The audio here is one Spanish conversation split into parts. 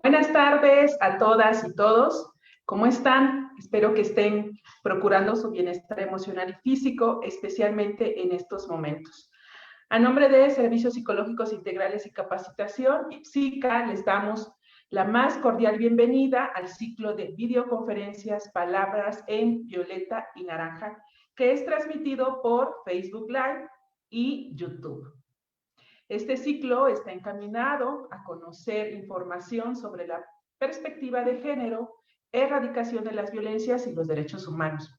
Buenas tardes a todas y todos. ¿Cómo están? Espero que estén procurando su bienestar emocional y físico, especialmente en estos momentos. A nombre de Servicios Psicológicos Integrales y Capacitación, IPSICA, les damos la más cordial bienvenida al ciclo de videoconferencias Palabras en Violeta y Naranja, que es transmitido por Facebook Live y YouTube. Este ciclo está encaminado a conocer información sobre la perspectiva de género, erradicación de las violencias y los derechos humanos.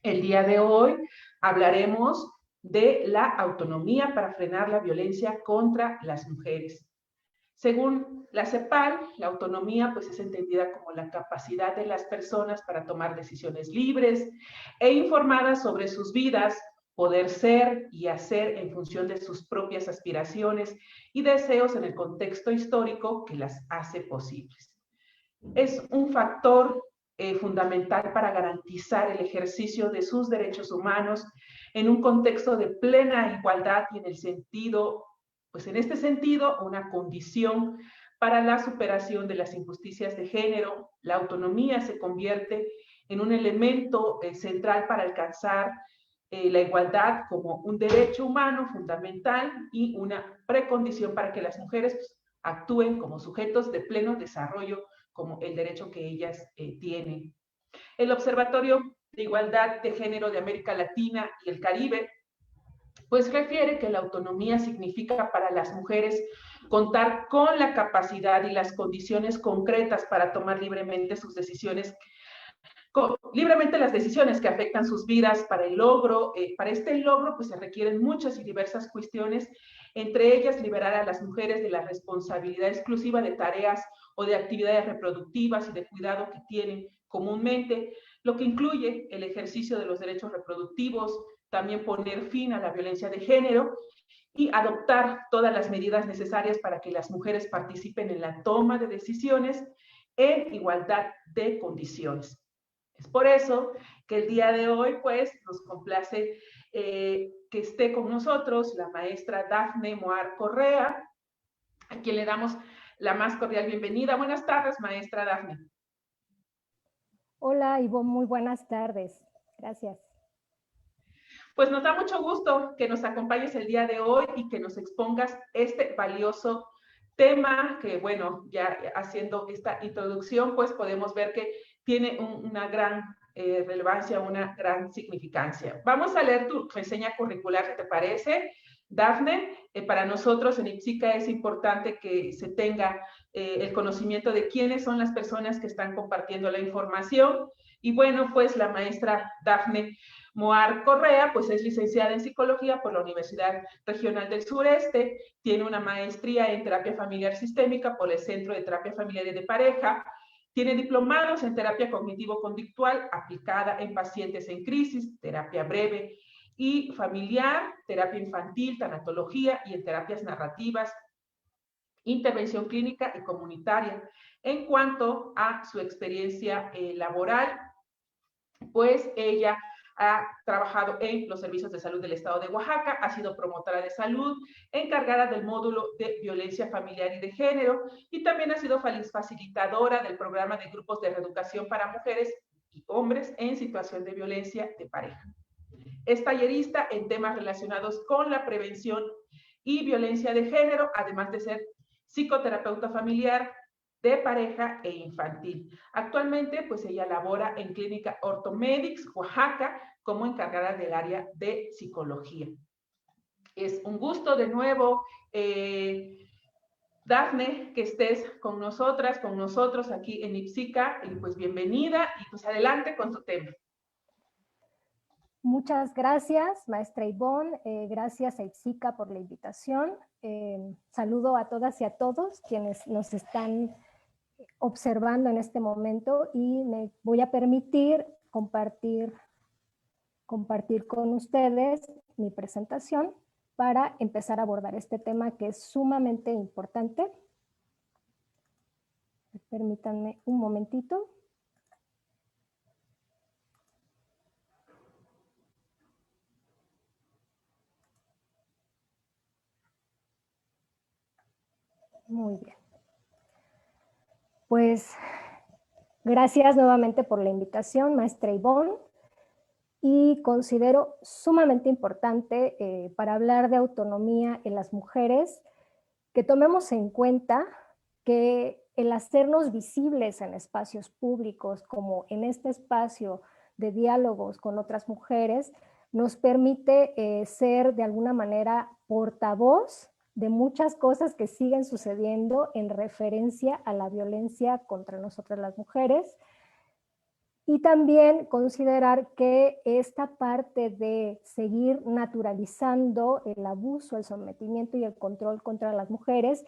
El día de hoy hablaremos de la autonomía para frenar la violencia contra las mujeres. Según la CEPAL, la autonomía pues, es entendida como la capacidad de las personas para tomar decisiones libres e informadas sobre sus vidas, poder ser y hacer en función de sus propias aspiraciones y deseos en el contexto histórico que las hace posibles. Es un factor fundamental para garantizar el ejercicio de sus derechos humanos en un contexto de plena igualdad y en el sentido, pues en este sentido, una condición para la superación de las injusticias de género. La autonomía se convierte en un elemento central para alcanzar la igualdad como un derecho humano fundamental y una precondición para que las mujeres pues, actúen como sujetos de pleno desarrollo, como el derecho que ellas tienen. El Observatorio de Igualdad de Género de América Latina y el Caribe pues refiere que la autonomía significa para las mujeres contar con la capacidad y las condiciones concretas para tomar libremente sus decisiones, libremente las decisiones que afectan sus vidas para el logro. Para este logro pues se requieren muchas y diversas cuestiones, entre ellas liberar a las mujeres de la responsabilidad exclusiva de tareas o de actividades reproductivas y de cuidado que tienen comúnmente, lo que incluye el ejercicio de los derechos reproductivos, también poner fin a la violencia de género y adoptar todas las medidas necesarias para que las mujeres participen en la toma de decisiones en igualdad de condiciones. Es por eso que el día de hoy, pues, nos complace que esté con nosotros la maestra Dafne Moar Correa, a quien le damos la más cordial bienvenida. Buenas tardes, maestra Dafne. Hola, Ivonne, muy buenas tardes. Gracias. Pues nos da mucho gusto que nos acompañes el día de hoy y que nos expongas este valioso tema que, bueno, ya haciendo esta introducción, pues podemos ver que tiene una gran relevancia, una gran significancia. Vamos a leer tu reseña curricular, ¿qué te parece, Dafne? Para nosotros en IPSICA es importante que se tenga el conocimiento de quiénes son las personas que están compartiendo la información. Y bueno, pues la maestra Dafne Moar Correa, pues es licenciada en psicología por la Universidad Regional del Sureste, tiene una maestría en terapia familiar sistémica por el Centro de Terapia Familiar y de Pareja, tiene diplomados en terapia cognitivo-conductual aplicada en pacientes en crisis, terapia breve y familiar, terapia infantil, tanatología y en terapias narrativas, intervención clínica y comunitaria. En cuanto a su experiencia laboral, pues ella ha trabajado en los servicios de salud del estado de Oaxaca, ha sido promotora de salud, encargada del módulo de violencia familiar y de género, y también ha sido facilitadora del programa de grupos de reeducación para mujeres y hombres en situación de violencia de pareja. Es tallerista en temas relacionados con la prevención y violencia de género, además de ser psicoterapeuta familiar, de pareja e infantil. Actualmente, pues ella labora en Clínica Orthomedics, Oaxaca, como encargada del área de psicología. Es un gusto de nuevo, Dafne, que estés con nosotras, con nosotros aquí en IPSICA, y pues bienvenida, y pues adelante con tu tema. Muchas gracias, maestra Ivonne. Gracias a IPSICA por la invitación. Saludo a todas y a todos quienes nos están observando en este momento y me voy a permitir compartir con ustedes mi presentación para empezar a abordar este tema que es sumamente importante. Permítanme un momentito. Muy bien. Pues gracias nuevamente por la invitación, maestra Ivonne, y considero sumamente importante para hablar de autonomía en las mujeres que tomemos en cuenta que el hacernos visibles en espacios públicos, como en este espacio de diálogos con otras mujeres, nos permite ser de alguna manera portavoz de muchas cosas que siguen sucediendo en referencia a la violencia contra nosotras las mujeres. Y también considerar que esta parte de seguir naturalizando el abuso, el sometimiento y el control contra las mujeres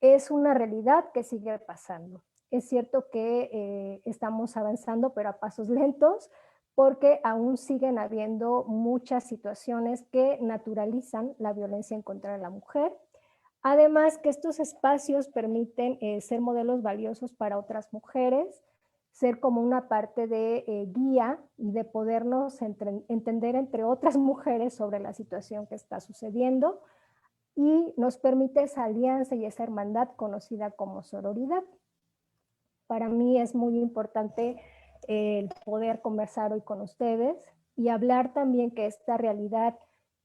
es una realidad que sigue pasando. Es cierto que estamos avanzando, pero a pasos lentos, porque aún siguen habiendo muchas situaciones que naturalizan la violencia en contra de la mujer. Además, que estos espacios permiten ser modelos valiosos para otras mujeres, ser como una parte de guía y de podernos entender entre otras mujeres sobre la situación que está sucediendo, y nos permite esa alianza y esa hermandad conocida como sororidad. Para mí es muy importante el poder conversar hoy con ustedes y hablar también que esta realidad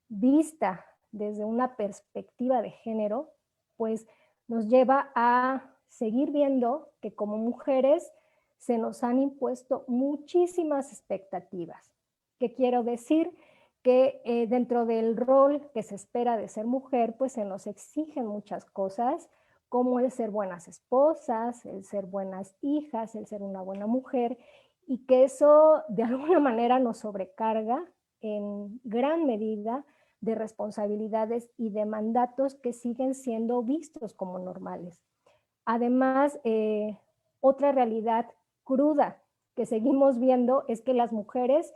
vista desde una perspectiva de género, pues nos lleva a seguir viendo que como mujeres se nos han impuesto muchísimas expectativas. ¿Qué quiero decir? Que dentro del rol que se espera de ser mujer, pues se nos exigen muchas cosas, como el ser buenas esposas, el ser buenas hijas, el ser una buena mujer, y que eso de alguna manera nos sobrecarga en gran medida de responsabilidades y de mandatos que siguen siendo vistos como normales. Además, otra realidad cruda que seguimos viendo es que las mujeres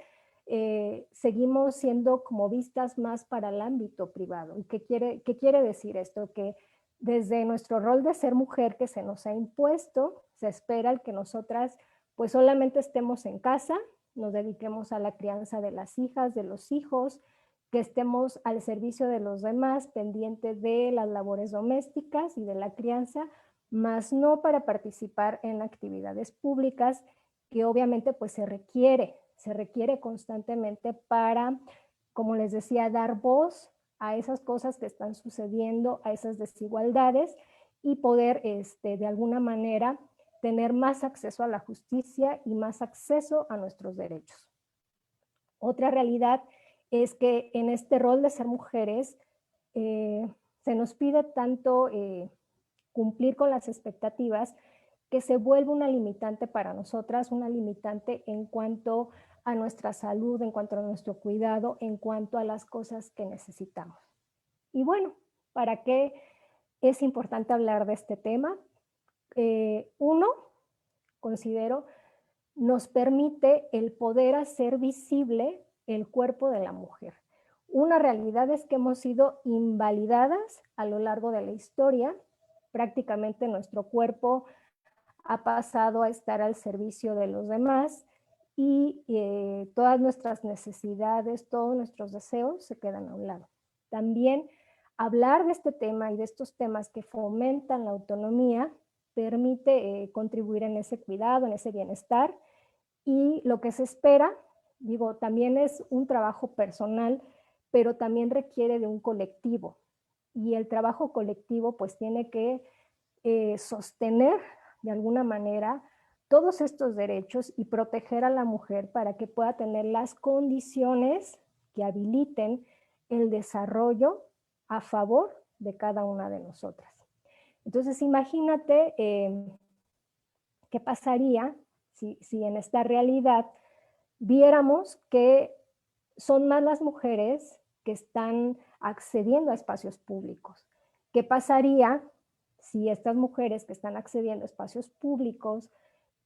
seguimos siendo como vistas más para el ámbito privado. ¿Y qué quiere decir esto? Que desde nuestro rol de ser mujer que se nos ha impuesto, se espera el que nosotras pues solamente estemos en casa, nos dediquemos a la crianza de las hijas, de los hijos, que estemos al servicio de los demás, pendientes de las labores domésticas y de la crianza, más no para participar en actividades públicas que obviamente pues se requiere constantemente para, como les decía, dar voz a esas cosas que están sucediendo, a esas desigualdades, y poder de alguna manera tener más acceso a la justicia y más acceso a nuestros derechos. Otra realidad es que en este rol de ser mujeres se nos pide tanto cumplir con las expectativas que se vuelve una limitante para nosotras, una limitante en cuanto a nuestra salud, en cuanto a nuestro cuidado, en cuanto a las cosas que necesitamos. Y bueno, ¿para qué es importante hablar de este tema? Uno, considero, nos permite el poder hacer visible el cuerpo de la mujer. Una realidad es que hemos sido invalidadas a lo largo de la historia. Prácticamente nuestro cuerpo ha pasado a estar al servicio de los demás, y todas nuestras necesidades, todos nuestros deseos se quedan a un lado. También hablar de este tema y de estos temas que fomentan la autonomía permite contribuir en ese cuidado, en ese bienestar, y lo que se espera, digo, también es un trabajo personal, pero también requiere de un colectivo, y el trabajo colectivo pues tiene que sostener de alguna manera todos estos derechos y proteger a la mujer para que pueda tener las condiciones que habiliten el desarrollo a favor de cada una de nosotras. Entonces, imagínate qué pasaría si en esta realidad viéramos que son más las mujeres que están accediendo a espacios públicos. ¿Qué pasaría si estas mujeres que están accediendo a espacios públicos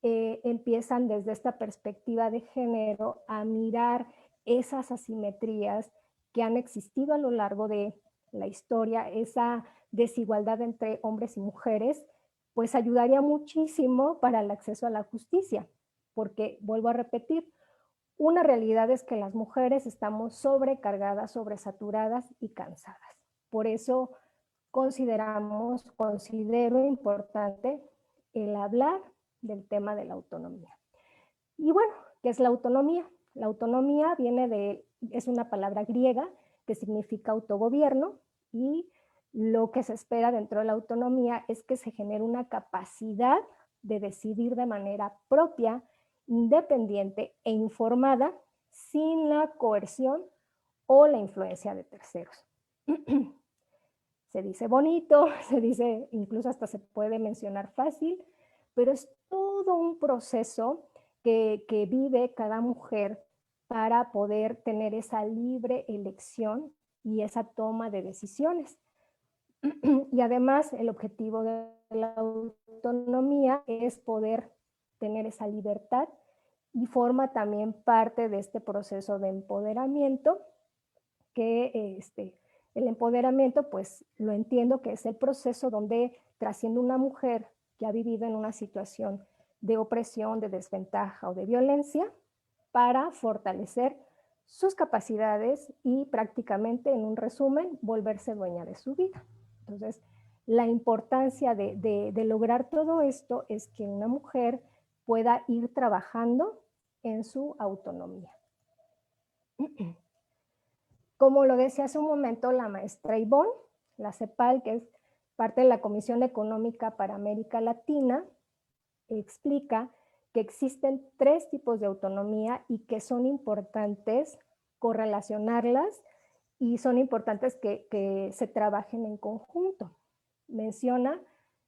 empiezan desde esta perspectiva de género a mirar esas asimetrías que han existido a lo largo de la historia, esa desigualdad entre hombres y mujeres? Pues ayudaría muchísimo para el acceso a la justicia, porque, vuelvo a repetir, una realidad es que las mujeres estamos sobrecargadas, sobresaturadas y cansadas. Por eso considero importante el hablar del tema de la autonomía. Y bueno, ¿qué es la autonomía? La autonomía es una palabra griega que significa autogobierno, y lo que se espera dentro de la autonomía es que se genere una capacidad de decidir de manera propia, independiente e informada, sin la coerción o la influencia de terceros. Se dice bonito, se dice, incluso hasta se puede mencionar fácil, pero es todo un proceso que vive cada mujer para poder tener esa libre elección y esa toma de decisiones. Y además el objetivo de la autonomía es poder tener esa libertad, y forma también parte de este proceso de empoderamiento, que el empoderamiento, pues lo entiendo que es el proceso donde trasciende una mujer que ha vivido en una situación de opresión, de desventaja o de violencia, para fortalecer sus capacidades y prácticamente, en un resumen, volverse dueña de su vida. Entonces, la importancia de lograr todo esto es que una mujer pueda ir trabajando en su autonomía. Como lo decía hace un momento la maestra Ivonne, la CEPAL, que es parte de la Comisión Económica para América Latina, explica que existen 3 tipos de autonomía y que son importantes correlacionarlas, y son importantes que se trabajen en conjunto. Menciona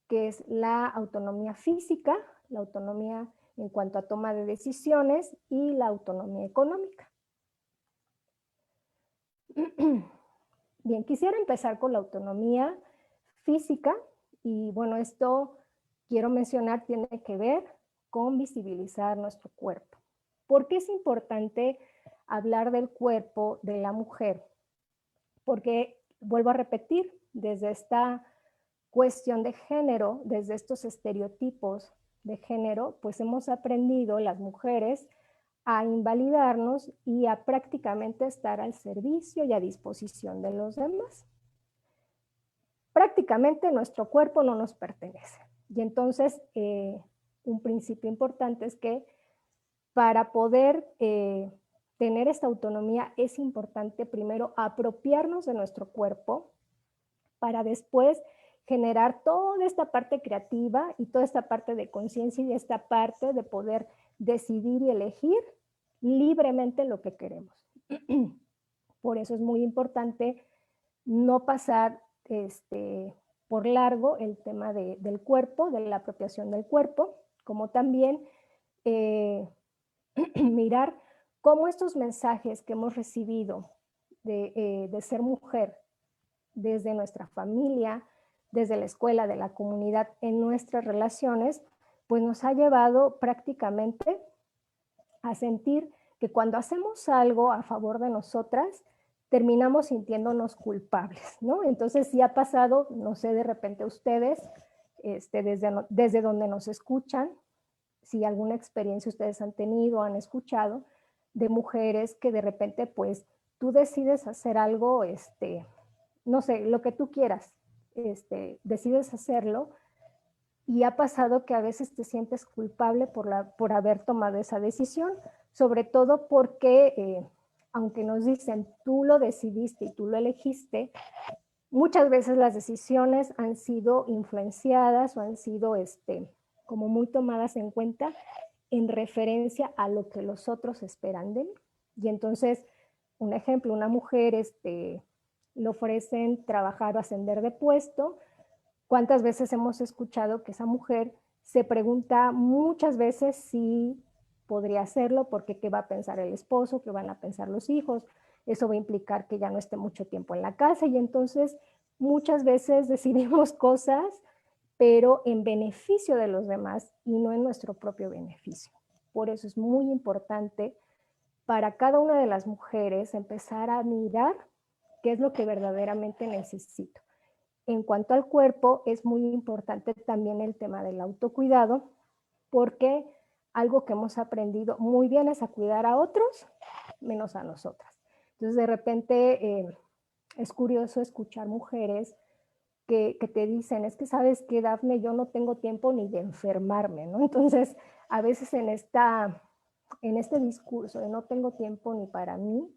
que es la autonomía física, la autonomía en cuanto a toma de decisiones y la autonomía económica. Bien, quisiera empezar con la autonomía física, y bueno, esto quiero mencionar tiene que ver con visibilizar nuestro cuerpo. ¿Por qué es importante hablar del cuerpo de la mujer? Porque, vuelvo a repetir, desde esta cuestión de género, desde estos estereotipos de género, pues hemos aprendido las mujeres a invalidarnos y a prácticamente estar al servicio y a disposición de los demás. Prácticamente nuestro cuerpo no nos pertenece. Y entonces, un principio importante es que para poder tener esta autonomía es importante primero apropiarnos de nuestro cuerpo, para después generar toda esta parte creativa y toda esta parte de conciencia y esta parte de poder decidir y elegir libremente lo que queremos. Por eso es muy importante no pasar por largo el tema del cuerpo, de la apropiación del cuerpo, como también mirar cómo estos mensajes que hemos recibido de ser mujer desde nuestra familia, desde la escuela, de la comunidad, en nuestras relaciones, pues nos ha llevado prácticamente a sentir que cuando hacemos algo a favor de nosotras, terminamos sintiéndonos culpables, ¿no? Entonces, sí ha pasado, no sé, de repente ustedes, desde donde nos escuchan, si alguna experiencia ustedes han tenido, han escuchado, de mujeres que de repente, pues, tú decides hacer algo, no sé, lo que tú quieras, decides hacerlo, y ha pasado que a veces te sientes culpable por haber tomado esa decisión, sobre todo porque, aunque nos dicen, tú lo decidiste y tú lo elegiste, muchas veces las decisiones han sido influenciadas o han sido como muy tomadas en cuenta en referencia a lo que los otros esperan de mí. Y entonces, un ejemplo, una mujer le ofrecen trabajar o ascender de puesto. ¿Cuántas veces hemos escuchado que esa mujer se pregunta muchas veces si podría hacerlo, porque qué va a pensar el esposo, qué van a pensar los hijos? Eso va a implicar que ya no esté mucho tiempo en la casa, y entonces muchas veces decidimos cosas, pero en beneficio de los demás y no en nuestro propio beneficio. Por eso es muy importante para cada una de las mujeres empezar a mirar qué es lo que verdaderamente necesito. En cuanto al cuerpo, es muy importante también el tema del autocuidado, porque algo que hemos aprendido muy bien es a cuidar a otros, menos a nosotras. Entonces, de repente, es curioso escuchar mujeres que te dicen, es que sabes que, Dafne, yo no tengo tiempo ni de enfermarme, ¿no? Entonces, a veces en este discurso de no tengo tiempo ni para mí,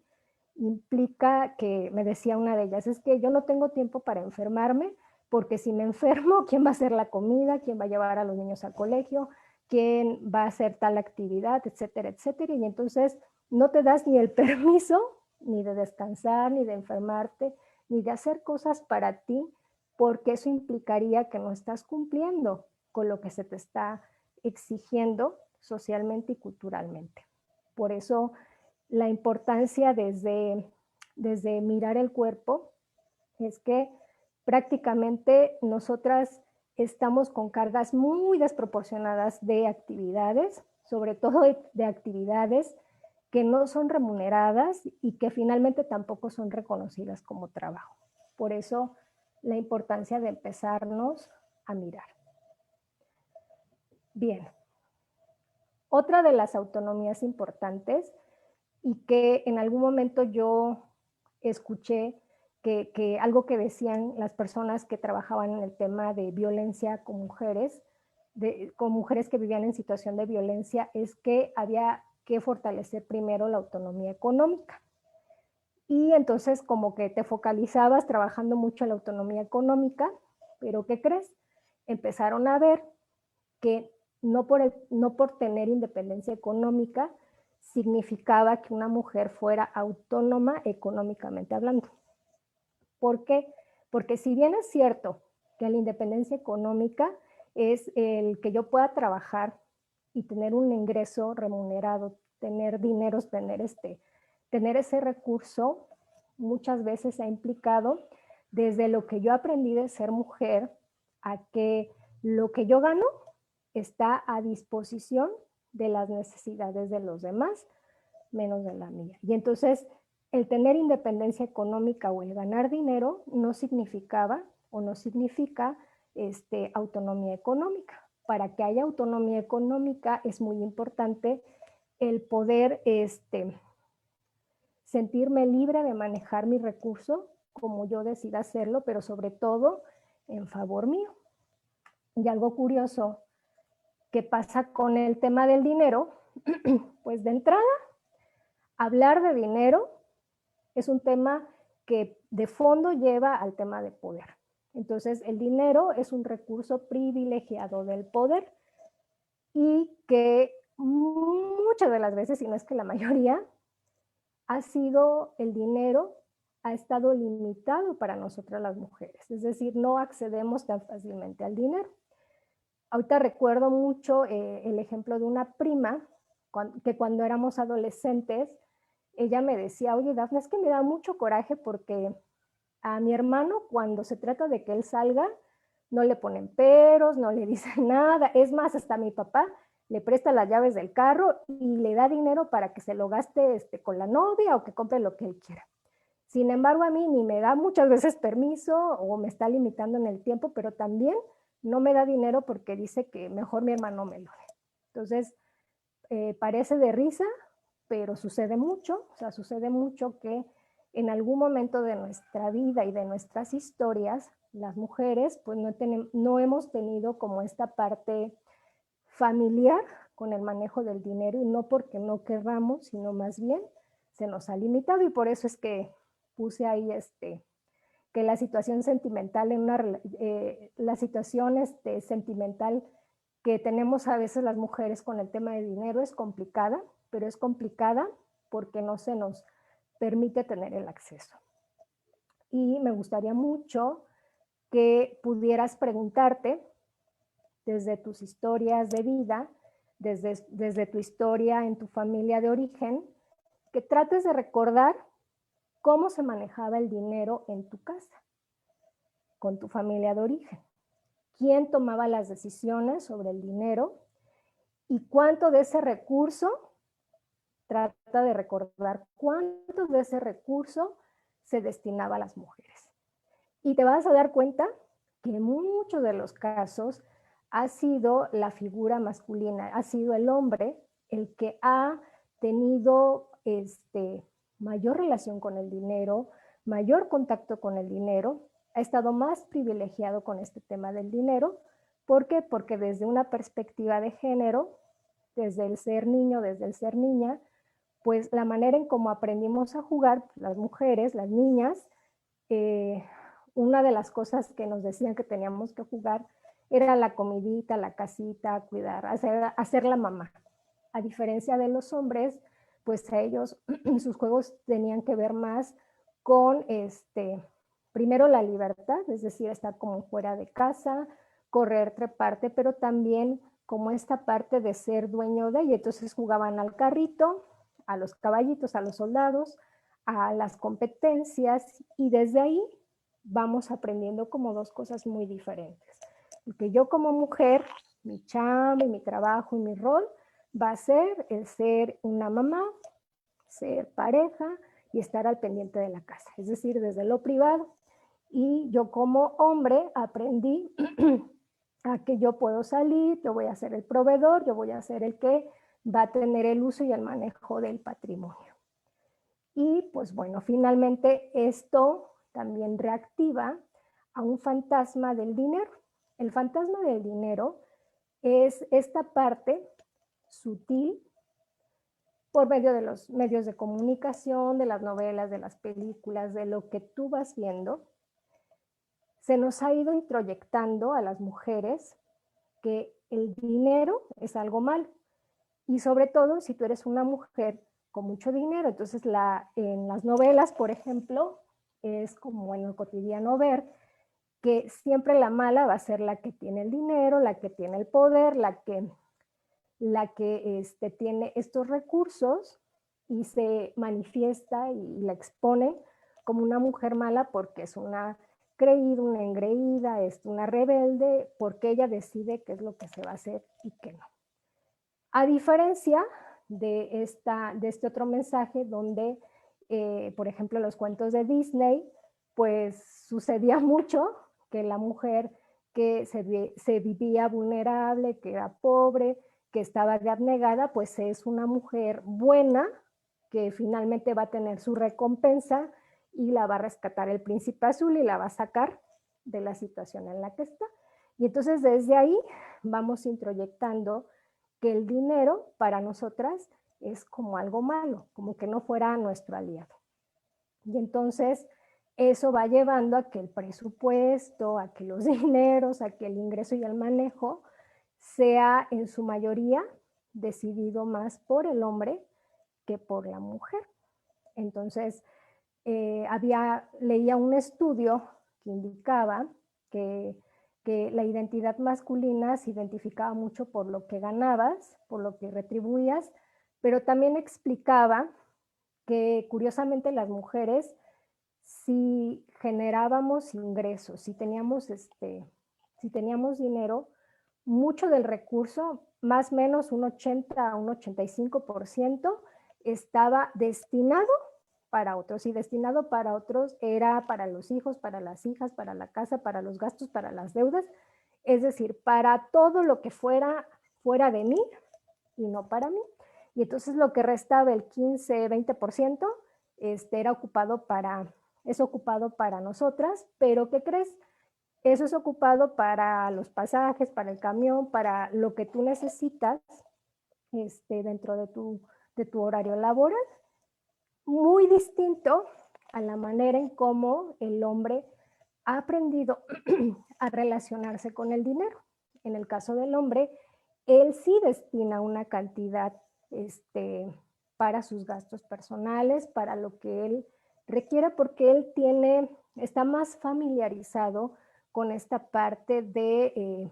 implica que, me decía una de ellas, es que yo no tengo tiempo para enfermarme, porque si me enfermo, ¿quién va a hacer la comida? ¿Quién va a llevar a los niños al colegio? ¿Quién va a hacer tal actividad? Etcétera, etcétera. Y entonces no te das ni el permiso, ni de descansar, ni de enfermarte, ni de hacer cosas para ti, porque eso implicaría que no estás cumpliendo con lo que se te está exigiendo socialmente y culturalmente. Por eso la importancia desde mirar el cuerpo es que prácticamente nosotras estamos con cargas muy desproporcionadas de actividades, sobre todo de actividades que no son remuneradas y que finalmente tampoco son reconocidas como trabajo. Por eso la importancia de empezarnos a mirar. Bien, otra de las autonomías importantes y que en algún momento yo escuché que algo que decían las personas que trabajaban en el tema de violencia con mujeres que vivían en situación de violencia, es que había que fortalecer primero la autonomía económica. Y entonces como que te focalizabas trabajando mucho en la autonomía económica, pero ¿qué crees? Empezaron a ver que no por tener independencia económica significaba que una mujer fuera autónoma económicamente hablando. ¿Por qué? Porque si bien es cierto que la independencia económica es el que yo pueda trabajar y tener un ingreso remunerado, tener dinero, tener ese recurso, muchas veces ha implicado desde lo que yo aprendí de ser mujer a que lo que yo gano está a disposición de las necesidades de los demás, menos de la mía. Y entonces el tener independencia económica o el ganar dinero no significaba o no significa autonomía económica. Para que haya autonomía económica es muy importante el poder sentirme libre de manejar mi recurso como yo decida hacerlo, pero sobre todo en favor mío. Y algo curioso que pasa con el tema del dinero, pues de entrada, hablar de dinero es un tema que de fondo lleva al tema de poder. Entonces, el dinero es un recurso privilegiado del poder y que muchas de las veces, si no es que la mayoría, el dinero ha estado limitado para nosotras las mujeres. Es decir, no accedemos tan fácilmente al dinero. Ahorita recuerdo mucho el ejemplo de una prima que cuando éramos adolescentes, ella me decía, oye, Dafne, es que me da mucho coraje porque a mi hermano cuando se trata de que él salga, no le ponen peros, no le dicen nada. Es más, hasta mi papá le presta las llaves del carro y le da dinero para que se lo gaste con la novia o que compre lo que él quiera. Sin embargo, a mí ni me da muchas veces permiso o me está limitando en el tiempo, pero también no me da dinero porque dice que mejor mi hermano me lo dé. Entonces, parece de risa, pero sucede mucho, o sea, sucede mucho que en algún momento de nuestra vida y de nuestras historias, las mujeres, pues no hemos tenido como esta parte familiar con el manejo del dinero y no porque no querramos, sino más bien se nos ha limitado y por eso es que puse ahí que la situación sentimental la situación sentimental que tenemos a veces las mujeres con el tema de dinero es complicada, pero es complicada porque no se nos permite tener el acceso. Y me gustaría mucho que pudieras preguntarte desde tus historias de vida, desde tu historia en tu familia de origen, que trates de recordar cómo se manejaba el dinero en tu casa, con tu familia de origen. ¿Quién tomaba las decisiones sobre el dinero? ¿Y cuánto de ese recurso, trata de recordar cuánto de ese recurso se destinaba a las mujeres? Y te vas a dar cuenta que en muchos de los casos ha sido la figura masculina, ha sido el hombre el que ha tenido mayor relación con el dinero, mayor contacto con el dinero, ha estado más privilegiado con este tema del dinero. ¿Por qué? Porque desde una perspectiva de género, desde el ser niño, desde el ser niña, pues la manera en cómo aprendimos a jugar, las mujeres, las niñas, una de las cosas que nos decían que teníamos que jugar era la comidita, la casita, cuidar, hacer la mamá. A diferencia de los hombres, pues a ellos sus juegos tenían que ver más con primero la libertad, es decir, estar como fuera de casa, correr, treparte, pero también como esta parte de ser dueño de ella. Entonces jugaban al carrito, a los caballitos, a los soldados, a las competencias, y desde ahí vamos aprendiendo como dos cosas muy diferentes. Porque yo como mujer, mi chamba, mi trabajo y mi rol va a ser el ser una mamá, ser pareja y estar al pendiente de la casa, es decir, desde lo privado. Y yo como hombre aprendí a que yo puedo salir, yo voy a ser el proveedor, yo voy a ser el que va a tener el uso y el manejo del patrimonio. Y pues bueno, finalmente esto también reactiva a un fantasma del dinero. El fantasma del dinero es esta parte sutil por medio de los medios de comunicación, de las novelas, de las películas, de lo que tú vas viendo. Se nos ha ido introyectando a las mujeres que el dinero es algo malo. Y sobre todo si tú eres una mujer con mucho dinero. Entonces en las novelas, por ejemplo, es como en el cotidiano ver que siempre la mala va a ser la que tiene el dinero, la que tiene el poder, la que tiene estos recursos y se manifiesta y la expone como una mujer mala porque es una creída, una engreída, es una rebelde, porque ella decide qué es lo que se va a hacer y qué no. A diferencia de este otro mensaje donde, por ejemplo, los cuentos de Disney, pues sucedía mucho que la mujer que se vivía vulnerable, que era pobre, que estaba abnegada, pues es una mujer buena que finalmente va a tener su recompensa y la va a rescatar el príncipe azul y la va a sacar de la situación en la que está. Y entonces desde ahí vamos introyectando que el dinero para nosotras es como algo malo, como que no fuera nuestro aliado. Y entonces eso va llevando a que el presupuesto, a que los dineros, a que el ingreso y el manejo sea en su mayoría decidido más por el hombre que por la mujer. Entonces, leía un estudio que indicaba que la identidad masculina se identificaba mucho por lo que ganabas, por lo que retribuías, pero también explicaba que curiosamente las mujeres, si generábamos ingresos, si teníamos dinero, mucho del recurso, más o menos un 80 a un 85%, estaba destinado para otros, y destinado para otros era para los hijos, para las hijas, para la casa, para los gastos, para las deudas, es decir, para todo lo que fuera de mí y no para mí. Y entonces lo que restaba, el 15, 20%, era ocupado para nosotras, pero ¿qué crees? Eso es ocupado para los pasajes, para el camión, para lo que tú necesitas dentro de tu horario laboral. Muy distinto a la manera en cómo el hombre ha aprendido a relacionarse con el dinero. En el caso del hombre, él sí destina una cantidad para sus gastos personales, para lo que él requiera, porque él está más familiarizado con esta parte de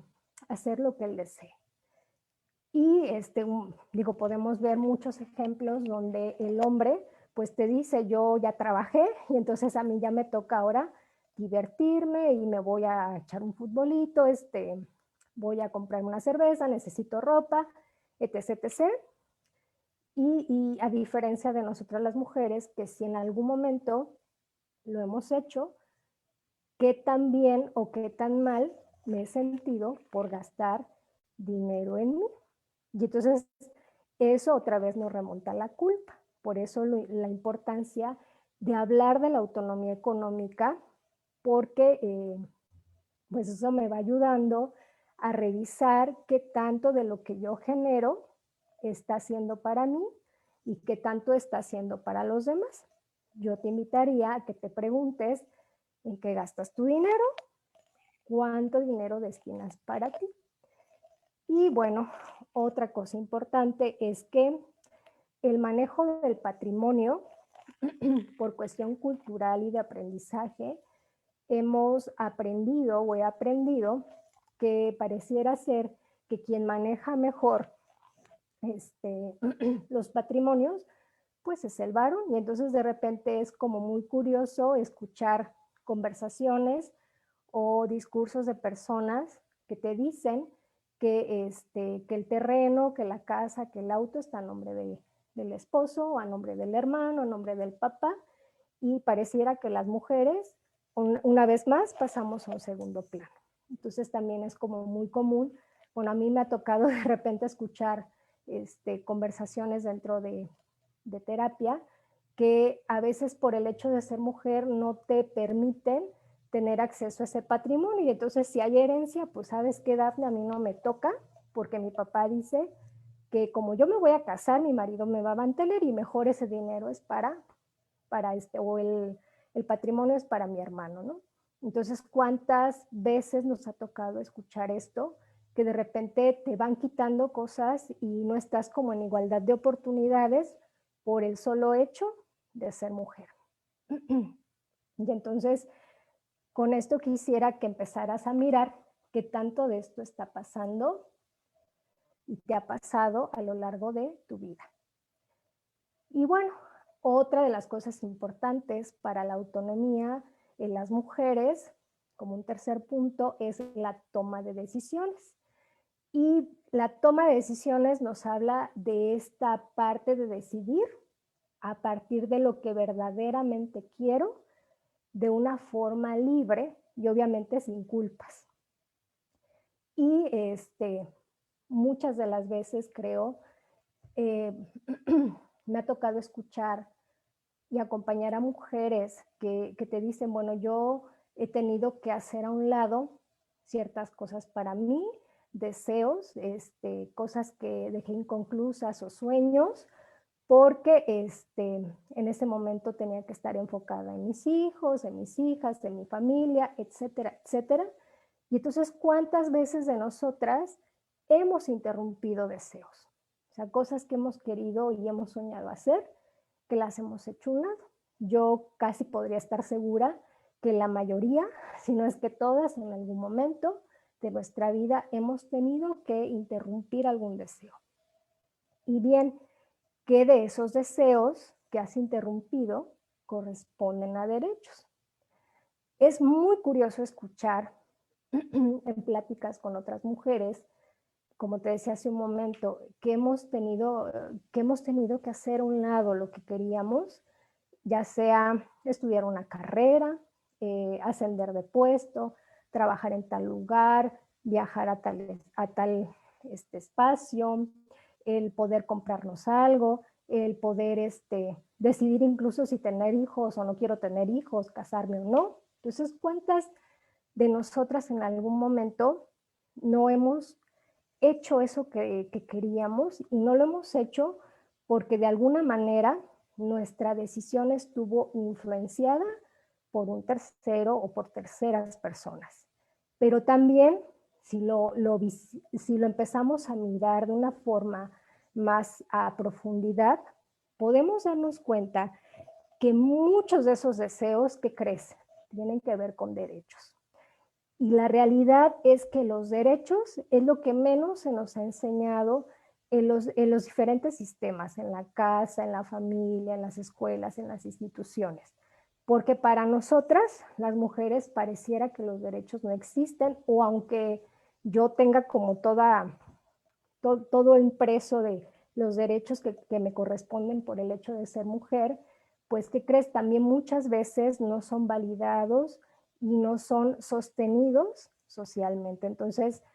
hacer lo que él desee. Y podemos ver muchos ejemplos donde el hombre pues te dice, yo ya trabajé y entonces a mí ya me toca ahora divertirme y me voy a echar un futbolito, voy a comprar una cerveza, necesito ropa, etc, etc. Y a diferencia de nosotras las mujeres, que si en algún momento lo hemos hecho, qué tan bien o qué tan mal me he sentido por gastar dinero en mí. Y entonces eso otra vez nos remonta a la culpa. Por eso la importancia de hablar de la autonomía económica porque pues eso me va ayudando a revisar qué tanto de lo que yo genero está haciendo para mí y qué tanto está haciendo para los demás. Yo te invitaría a que te preguntes en qué gastas tu dinero, cuánto dinero destinas para ti. Y bueno, otra cosa importante es que el manejo del patrimonio, por cuestión cultural y de aprendizaje, hemos aprendido o he aprendido que pareciera ser que quien maneja mejor los patrimonios, pues es el varón. Y entonces de repente es como muy curioso escuchar conversaciones o discursos de personas que te dicen que el terreno, que la casa, que el auto está a nombre del esposo, o a nombre del hermano, a nombre del papá, y pareciera que las mujeres, una vez más, pasamos a un segundo plano. Entonces también es como muy común. Bueno, a mí me ha tocado de repente escuchar conversaciones dentro de terapia que a veces por el hecho de ser mujer no te permiten tener acceso a ese patrimonio. Y entonces si hay herencia, pues sabes qué, Dafne, a mí no me toca, porque mi papá dice que como yo me voy a casar, mi marido me va a mantener y mejor ese dinero es para o el patrimonio es para mi hermano, ¿no? Entonces, ¿cuántas veces nos ha tocado escuchar esto? Que de repente te van quitando cosas y no estás como en igualdad de oportunidades por el solo hecho de ser mujer. Y entonces, con esto quisiera que empezaras a mirar qué tanto de esto está pasando y te ha pasado a lo largo de tu vida. Y bueno, otra de las cosas importantes para la autonomía en las mujeres, como un tercer punto, es la toma de decisiones. Y la toma de decisiones nos habla de esta parte de decidir a partir de lo que verdaderamente quiero, de una forma libre y obviamente sin culpas. Y muchas de las veces creo, me ha tocado escuchar y acompañar a mujeres que te dicen, bueno, yo he tenido que hacer a un lado ciertas cosas para mí, deseos, cosas que dejé inconclusas o sueños, porque en ese momento tenía que estar enfocada en mis hijos, en mis hijas, en mi familia, etcétera, etcétera. Y entonces, ¿cuántas veces de nosotras hemos interrumpido deseos? O sea, cosas que hemos querido y hemos soñado hacer, que las hemos hecho un lado. Yo casi podría estar segura que la mayoría, si no es que todas, en algún momento de nuestra vida hemos tenido que interrumpir algún deseo. Y bien, ¿qué de esos deseos que has interrumpido corresponden a derechos? Es muy curioso escuchar en pláticas con otras mujeres, como te decía hace un momento, que hemos tenido que hacer a un lado lo que queríamos, ya sea estudiar una carrera, ascender de puesto, trabajar en tal lugar, viajar a tal espacio, el poder comprarnos algo, el poder decidir incluso si tener hijos o no quiero tener hijos, casarme o no. Entonces, ¿cuántas de nosotras en algún momento no hemos hecho eso que queríamos y no lo hemos hecho porque de alguna manera nuestra decisión estuvo influenciada por un tercero o por terceras personas? Pero también, si lo empezamos a mirar de una forma más a profundidad, podemos darnos cuenta que muchos de esos deseos que crecen tienen que ver con derechos. Y la realidad es que los derechos es lo que menos se nos ha enseñado en los diferentes sistemas, en la casa, en la familia, en las escuelas, en las instituciones. Porque para nosotras, las mujeres, pareciera que los derechos no existen, o aunque yo tenga como todo impreso de los derechos que me corresponden por el hecho de ser mujer, pues ¿qué crees? También muchas veces no son validados y no son sostenidos socialmente. Entonces,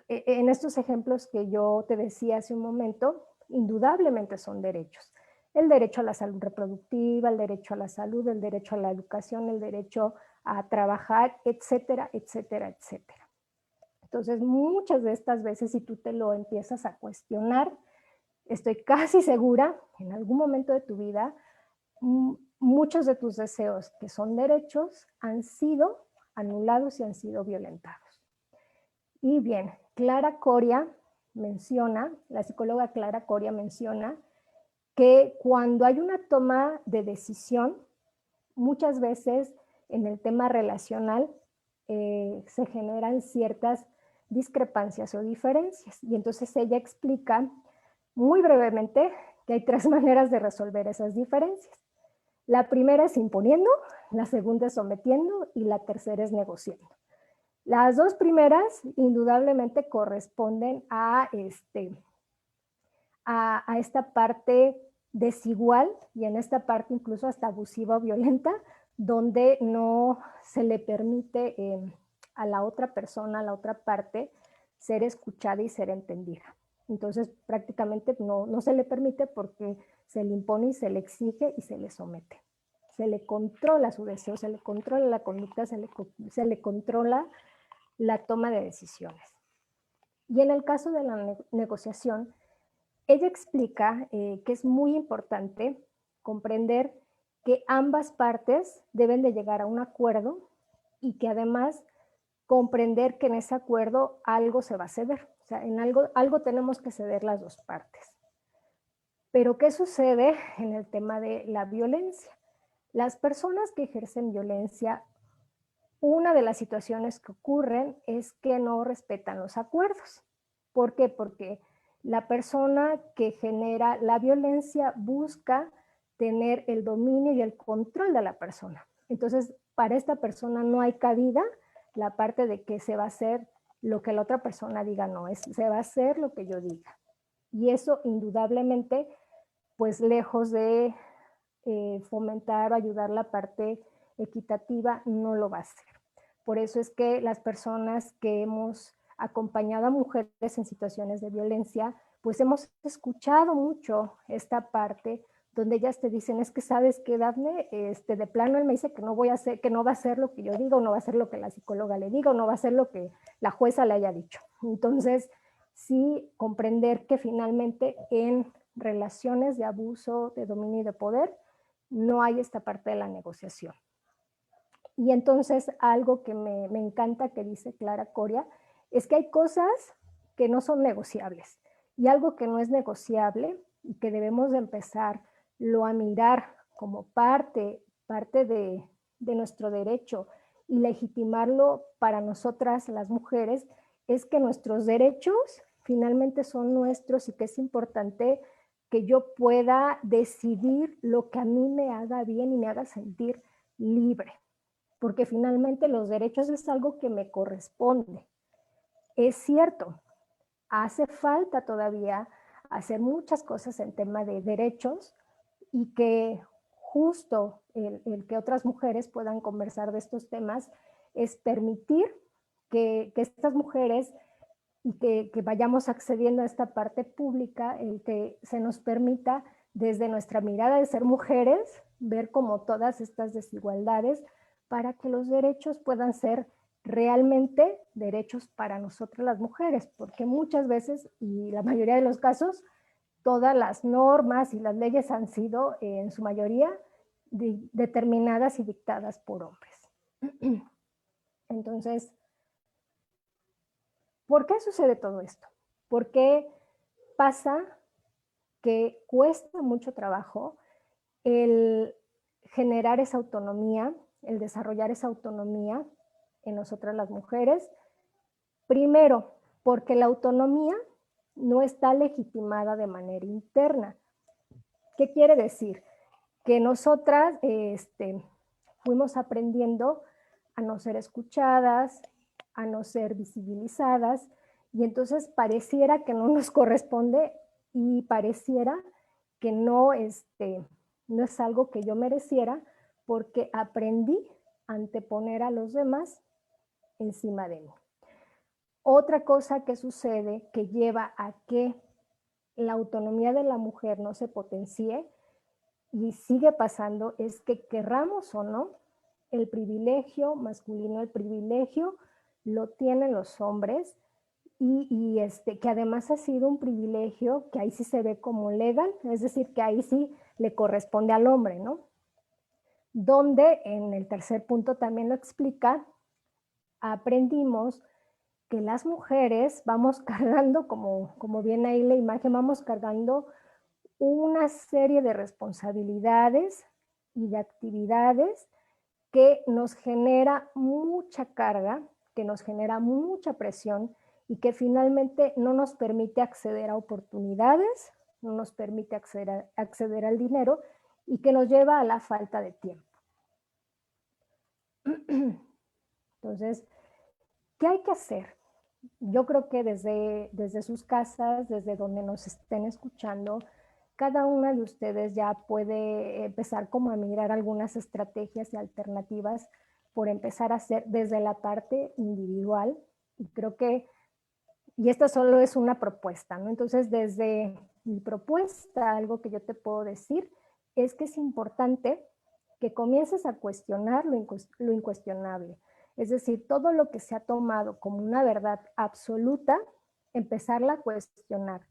en estos ejemplos que yo te decía hace un momento, indudablemente son derechos. El derecho a la salud reproductiva, el derecho a la salud, el derecho a la educación, el derecho a trabajar, etcétera, etcétera, etcétera. Entonces, muchas de estas veces, si tú te lo empiezas a cuestionar, estoy casi segura, en algún momento de tu vida, muchos de tus deseos que son derechos han sido anulados y han sido violentados. Y bien, Clara Coria menciona, la psicóloga Clara Coria menciona que cuando hay una toma de decisión, muchas veces en el tema relacional se generan ciertas discrepancias o diferencias. Y entonces ella explica muy brevemente que hay 3 maneras de resolver esas diferencias. La primera es imponiendo, la segunda es sometiendo y la tercera es negociando. Las 2 primeras indudablemente corresponden a esta parte desigual y en esta parte incluso hasta abusiva o violenta, donde no se le permite a la otra persona, a la otra parte, ser escuchada y ser entendida. Entonces prácticamente no se le permite porque se le impone y se le exige y se le somete. Se le controla su deseo, se le controla la conducta, se le controla la toma de decisiones. Y en el caso de la negociación, ella explica que es muy importante comprender que ambas partes deben de llegar a un acuerdo y que además comprender que en ese acuerdo algo se va a ceder. O sea, en algo tenemos que ceder las 2 partes. Pero ¿qué sucede en el tema de la violencia? Las personas que ejercen violencia, una de las situaciones que ocurren es que no respetan los acuerdos. ¿Por qué? Porque la persona que genera la violencia busca tener el dominio y el control de la persona. Entonces, para esta persona no hay cabida la parte de que se va a hacer lo que la otra persona diga, no, se va a hacer lo que yo diga. Y eso indudablemente, pues lejos de fomentar o ayudar la parte equitativa, no lo va a hacer. Por eso es que las personas que hemos acompañado a mujeres en situaciones de violencia, pues hemos escuchado mucho esta parte donde ellas te dicen, es que sabes que Dafne, de plano él me dice que no voy a hacer, que no va a hacer lo que yo diga, o no va a hacer lo que la psicóloga le diga, o no va a hacer lo que la jueza le haya dicho. Entonces, sí comprender que finalmente en relaciones de abuso, de dominio y de poder, no hay esta parte de la negociación. Y entonces algo que me encanta que dice Clara Coria es que hay cosas que no son negociables y algo que no es negociable y que debemos de empezarlo a mirar como parte de nuestro derecho y legitimarlo para nosotras las mujeres es que nuestros derechos finalmente son nuestros y que es importante que yo pueda decidir lo que a mí me haga bien y me haga sentir libre, porque finalmente los derechos es algo que me corresponde. Es cierto, hace falta todavía hacer muchas cosas en tema de derechos y que justo el que otras mujeres puedan conversar de estos temas es permitir que estas mujeres y que vayamos accediendo a esta parte pública, el que se nos permita desde nuestra mirada de ser mujeres, ver como todas estas desigualdades para que los derechos puedan ser realmente derechos para nosotras las mujeres, porque muchas veces, y la mayoría de los casos, todas las normas y las leyes han sido, en su mayoría, determinadas y dictadas por hombres. Entonces, ¿por qué sucede todo esto? ¿Por qué pasa que cuesta mucho trabajo el generar esa autonomía, el desarrollar esa autonomía en nosotras las mujeres? Primero, porque la autonomía no está legitimada de manera interna. ¿Qué quiere decir? Que nosotras fuimos aprendiendo a no ser escuchadas, a no ser visibilizadas, y entonces pareciera que no nos corresponde y pareciera que no, no es algo que yo mereciera porque aprendí a anteponer a los demás encima de mí. Otra cosa que sucede que lleva a que la autonomía de la mujer no se potencie y sigue pasando es que querramos o no, el privilegio masculino, el privilegio lo tienen los hombres y que además ha sido un privilegio que ahí sí se ve como legal, es decir, que ahí sí le corresponde al hombre, ¿no? Donde en el tercer punto también lo explica, aprendimos que las mujeres vamos cargando, como viene ahí la imagen, vamos cargando una serie de responsabilidades y de actividades que nos genera mucha carga, que nos genera mucha presión y que finalmente no nos permite acceder a oportunidades, no nos permite acceder al dinero y que nos lleva a la falta de tiempo. Entonces, ¿qué hay que hacer? Yo creo que desde sus casas, desde donde nos estén escuchando, cada una de ustedes ya puede empezar como a mirar algunas estrategias y alternativas por empezar a hacer desde la parte individual. Y creo que, y esta solo es una propuesta, ¿no? Entonces, desde mi propuesta, algo que yo te puedo decir es que es importante que comiences a cuestionar lo incuestionable. Es decir, todo lo que se ha tomado como una verdad absoluta, empezarla a cuestionar.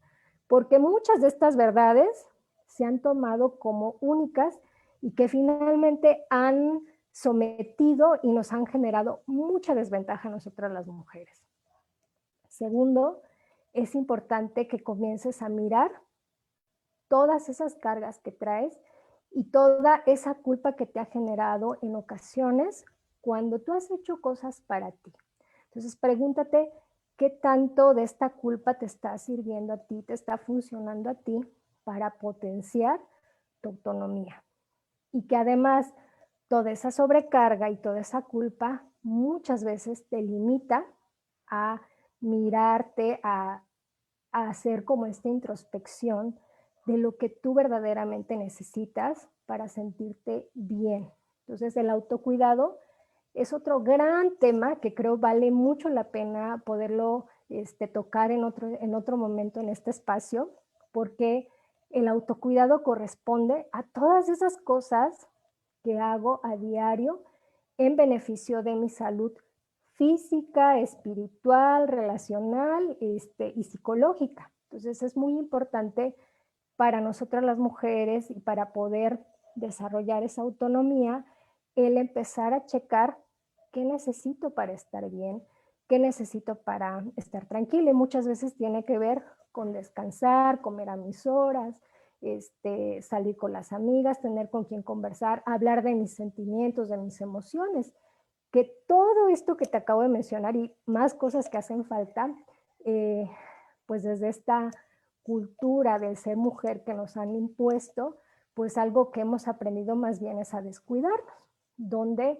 Porque muchas de estas verdades se han tomado como únicas y que finalmente han sometido y nos han generado mucha desventaja a nosotras las mujeres. Segundo, es importante que comiences a mirar todas esas cargas que traes y toda esa culpa que te ha generado en ocasiones cuando tú has hecho cosas para ti. Entonces pregúntate qué tanto de esta culpa te está sirviendo a ti, te está funcionando a ti para potenciar tu autonomía. Y que además toda esa sobrecarga y toda esa culpa muchas veces te limita a mirarte, a hacer como esta introspección de lo que tú verdaderamente necesitas para sentirte bien. Entonces, el autocuidado es otro gran tema que creo vale mucho la pena poderlo tocar en otro momento en este espacio, porque el autocuidado corresponde a todas esas cosas que hago a diario en beneficio de mi salud física, espiritual, relacional y psicológica. Entonces es muy importante para nosotras las mujeres y para poder desarrollar esa autonomía, el empezar a checar qué necesito para estar bien, qué necesito para estar tranquila. Y muchas veces tiene que ver con descansar, comer a mis horas, salir con las amigas, tener con quien conversar, hablar de mis sentimientos, de mis emociones. Que todo esto que te acabo de mencionar y más cosas que hacen falta, pues desde esta cultura del ser mujer que nos han impuesto, pues algo que hemos aprendido más bien es a descuidarnos, donde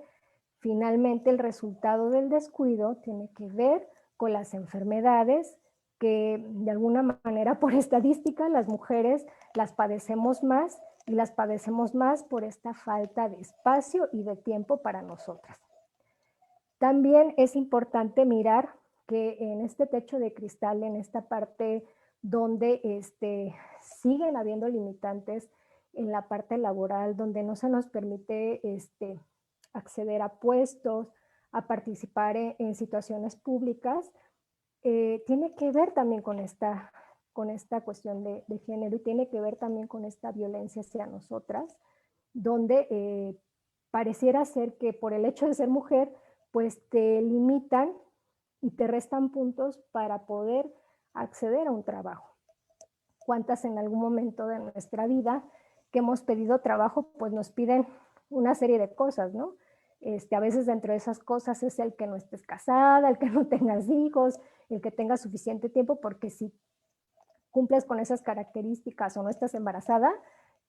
finalmente el resultado del descuido tiene que ver con las enfermedades que de alguna manera por estadística las mujeres las padecemos más y las padecemos más por esta falta de espacio y de tiempo para nosotras. También es importante mirar que en este techo de cristal, en esta parte donde siguen habiendo limitantes en la parte laboral, donde no se nos permite acceder a puestos, a participar en situaciones públicas, tiene que ver también con esta cuestión de género y tiene que ver también con esta violencia hacia nosotras, donde pareciera ser que por el hecho de ser mujer, pues te limitan y te restan puntos para poder acceder a un trabajo. ¿Cuántas en algún momento de nuestra vida que hemos pedido trabajo, pues nos piden una serie de cosas, ¿no? A veces dentro de esas cosas es el que no estés casada, el que no tengas hijos, el que tengas suficiente tiempo, porque si cumples con esas características o no estás embarazada,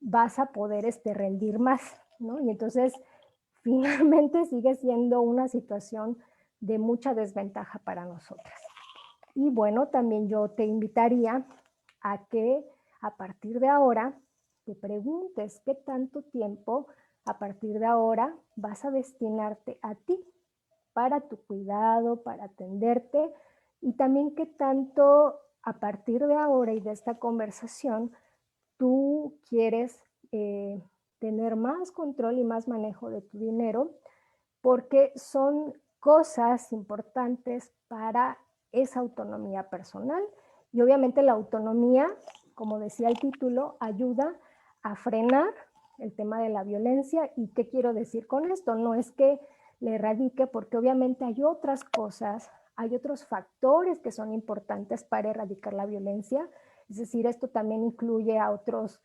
vas a poder rendir más, ¿no? Y entonces finalmente sigue siendo una situación de mucha desventaja para nosotras. Y bueno, también yo te invitaría a que a partir de ahora te preguntes qué tanto tiempo a partir de ahora vas a destinarte a ti para tu cuidado, para atenderte y también qué tanto a partir de ahora y de esta conversación tú quieres tener más control y más manejo de tu dinero porque son cosas importantes para esa autonomía personal. Y obviamente la autonomía, como decía el título, ayuda a frenar el tema de la violencia. ¿Y qué quiero decir con esto? No es que le erradique, porque obviamente hay otras cosas, hay otros factores que son importantes para erradicar la violencia. Es decir, esto también incluye a otros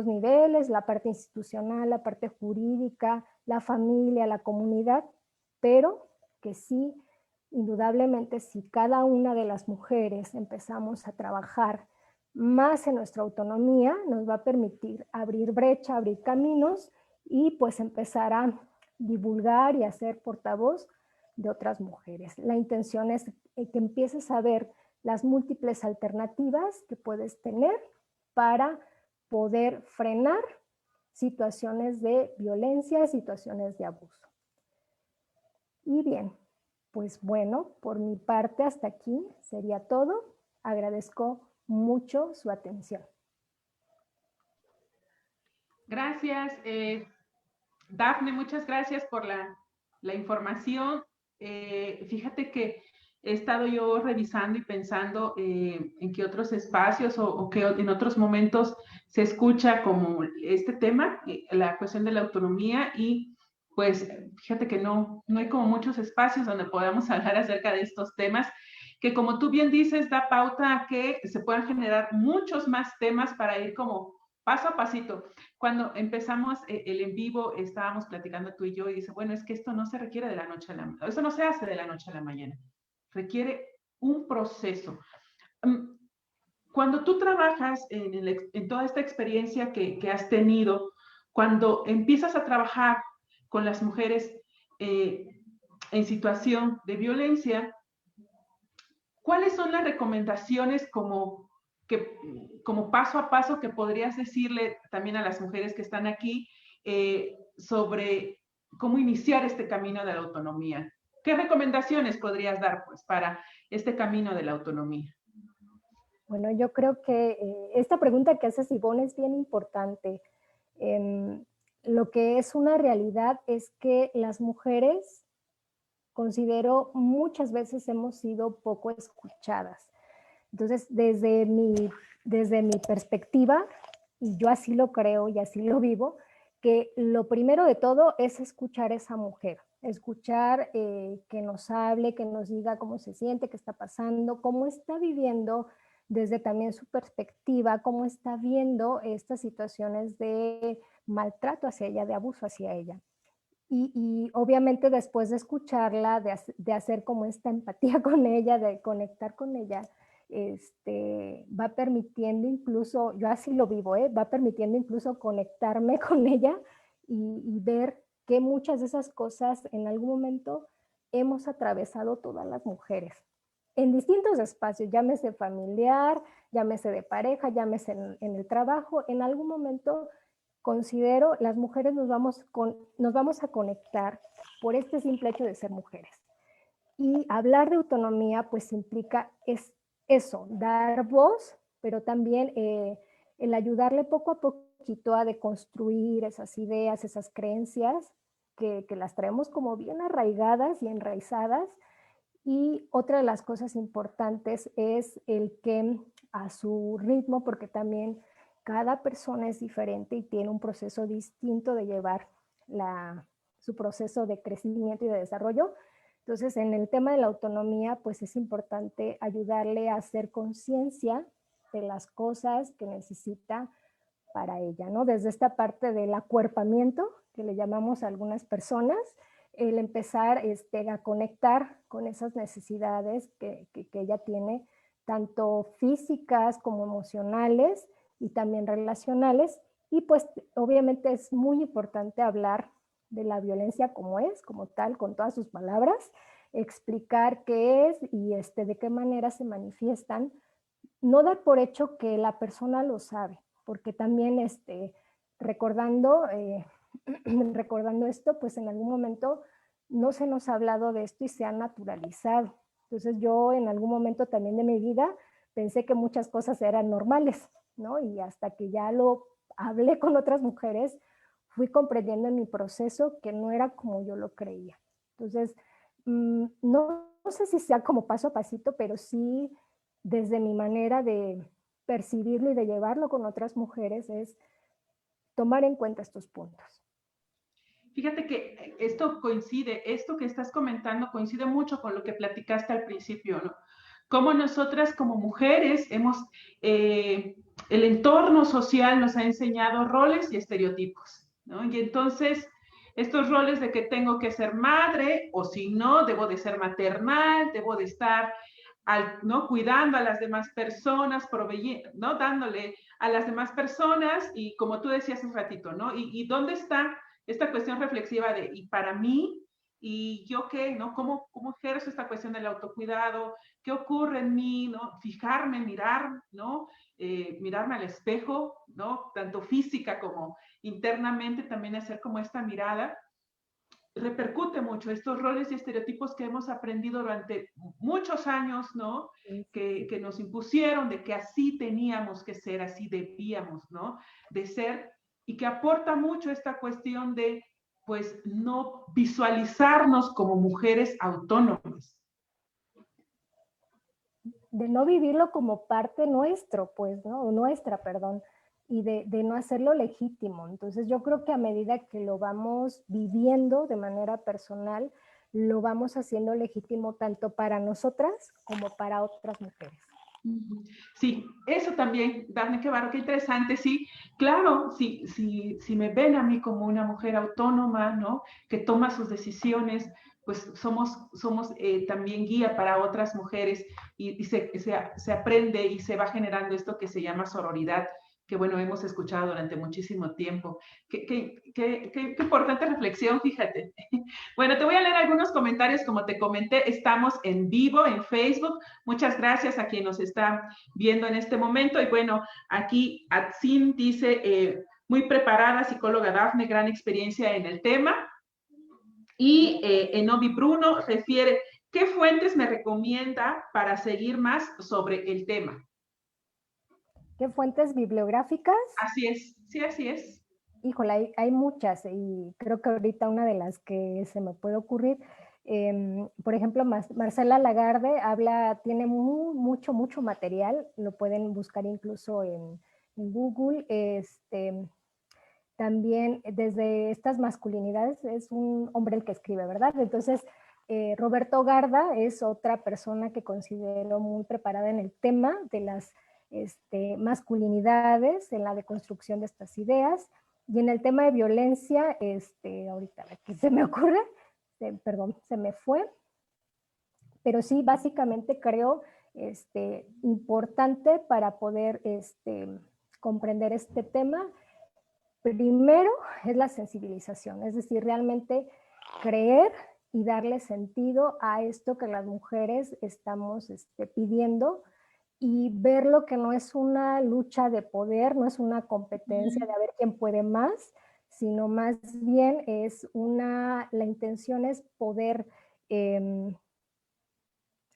niveles, la parte institucional, la parte jurídica, la familia, la comunidad, pero que sí, indudablemente, si cada una de las mujeres empezamos a trabajar más en nuestra autonomía, nos va a permitir abrir brecha, abrir caminos y pues empezar a divulgar y a ser portavoz de otras mujeres. La intención es que empieces a ver las múltiples alternativas que puedes tener para poder frenar situaciones de violencia, situaciones de abuso. Y bien, pues bueno, por mi parte hasta aquí sería todo. Agradezco mucho su atención. Gracias, Dafne, muchas gracias por la información. Fíjate que he estado yo revisando y pensando en qué otros espacios o que en otros momentos se escucha como este tema, la cuestión de la autonomía, y pues fíjate que no hay como muchos espacios donde podamos hablar acerca de estos temas, que como tú bien dices, da pauta a que se puedan generar muchos más temas para ir como paso a pasito. Cuando empezamos el en vivo, estábamos platicando tú y yo, y dice, bueno, es que esto no se requiere de la noche a la mañana, eso no se hace de la noche a la mañana, requiere un proceso. Cuando tú trabajas en toda esta experiencia que has tenido, cuando empiezas a trabajar con las mujeres en situación de violencia, ¿cuáles son las recomendaciones como paso a paso que podrías decirle también a las mujeres que están aquí sobre cómo iniciar este camino de la autonomía? ¿Qué recomendaciones podrías dar pues para este camino de la autonomía? Bueno, yo creo que esta pregunta que haces, Ivonne, es bien importante. Lo que es una realidad es que las mujeres, considero, muchas veces hemos sido poco escuchadas. Entonces, desde mi perspectiva, y yo así lo creo y así lo vivo, que lo primero de todo es escuchar a esa mujer, escuchar que nos hable, que nos diga cómo se siente, qué está pasando, cómo está viviendo desde también su perspectiva, cómo está viendo estas situaciones de maltrato hacia ella, de abuso hacia ella. Y obviamente después de escucharla, de hacer como esta empatía con ella, de conectar con ella, va permitiendo incluso, yo así lo vivo, va permitiendo incluso conectarme con ella y ver que muchas de esas cosas en algún momento hemos atravesado todas las mujeres en distintos espacios, llámese familiar, llámese de pareja, llámese en el trabajo, en algún momento considero las mujeres nos vamos a conectar por este simple hecho de ser mujeres. Y hablar de autonomía pues implica eso, dar voz, pero también el ayudarle poco a poquito a deconstruir esas ideas, esas creencias que las traemos como bien arraigadas y enraizadas. Y otra de las cosas importantes es el que a su ritmo, porque también cada persona es diferente y tiene un proceso distinto de llevar su proceso de crecimiento y de desarrollo. Entonces, en el tema de la autonomía, pues es importante ayudarle a hacer conciencia de las cosas que necesita para ella, ¿no? Desde esta parte del acuerpamiento, que le llamamos a algunas personas, el empezar a conectar con esas necesidades que ella tiene, tanto físicas como emocionales y también relacionales. Y pues obviamente es muy importante hablar de la violencia como es, como tal, con todas sus palabras, explicar qué es y de qué manera se manifiestan. No dar por hecho que la persona lo sabe, porque también recordando, recordando esto, pues en algún momento no se nos ha hablado de esto y se ha naturalizado. Entonces yo en algún momento también de mi vida pensé que muchas cosas eran normales, ¿no? Y hasta que ya lo hablé con otras mujeres, fui comprendiendo en mi proceso que no era como yo lo creía. Entonces, no sé si sea como paso a pasito, pero sí desde mi manera de percibirlo y de llevarlo con otras mujeres es tomar en cuenta estos puntos. Fíjate que esto coincide, esto que estás comentando coincide mucho con lo que platicaste al principio, ¿no? Cómo nosotras como mujeres el entorno social nos ha enseñado roles y estereotipos, ¿no? Y entonces, estos roles de que tengo que ser madre, o si no, debo de ser maternal, debo de estar, ¿no? Cuidando a las demás personas, proveyendo, ¿no? Dándole a las demás personas, y como tú decías un ratito, ¿no? ¿Y dónde está esta cuestión reflexiva de, y para mí, y yo qué, ¿no? ¿Cómo ejerzo esta cuestión del autocuidado? ¿Qué ocurre en mí, ¿no? Fijarme, mirar, ¿no? Mirarme al espejo, ¿no? Tanto física como internamente, también hacer como esta mirada. Repercute mucho estos roles y estereotipos que hemos aprendido durante muchos años, ¿no? Que nos impusieron de que así teníamos que ser, así debíamos, ¿no? De ser, y que aporta mucho esta cuestión de, pues, no visualizarnos como mujeres autónomas. De no vivirlo como parte nuestro, pues, ¿no? Nuestra, perdón, y de no hacerlo legítimo. Entonces yo creo que a medida que lo vamos viviendo de manera personal, lo vamos haciendo legítimo tanto para nosotras como para otras mujeres. Sí, eso también, Dafne, qué interesante, sí, claro, si me ven a mí como una mujer autónoma, ¿no? Que toma sus decisiones, pues somos también guía para otras mujeres, y se aprende y se va generando esto que se llama sororidad, que bueno, hemos escuchado durante muchísimo tiempo. Qué importante reflexión, fíjate. Bueno, te voy a leer algunos comentarios, como te comenté, estamos en vivo en Facebook. Muchas gracias a quien nos está viendo en este momento. Y bueno, aquí Atsin dice, muy preparada, psicóloga Dafne, gran experiencia en el tema. Y Enobi Bruno refiere, ¿qué fuentes me recomienda para seguir más sobre el tema? ¿Qué fuentes bibliográficas? Así es, sí, así es. Híjole, hay muchas, y creo que ahorita una de las que se me puede ocurrir, por ejemplo, Marcela Lagarde tiene mucho material, lo pueden buscar incluso en Google. También desde estas masculinidades es un hombre el que escribe, ¿verdad? Entonces, Roberto Garda es otra persona que considero muy preparada en el tema de las masculinidades, en la deconstrucción de estas ideas. Y en el tema de violencia, ahorita que se me ocurre, perdón, se me fue, pero sí, básicamente creo importante para poder comprender este tema. Primero es la sensibilización, es decir, realmente creer y darle sentido a esto que las mujeres estamos pidiendo, y ver lo que no es una lucha de poder, no es una competencia de a ver quién puede más, sino más bien la intención es poder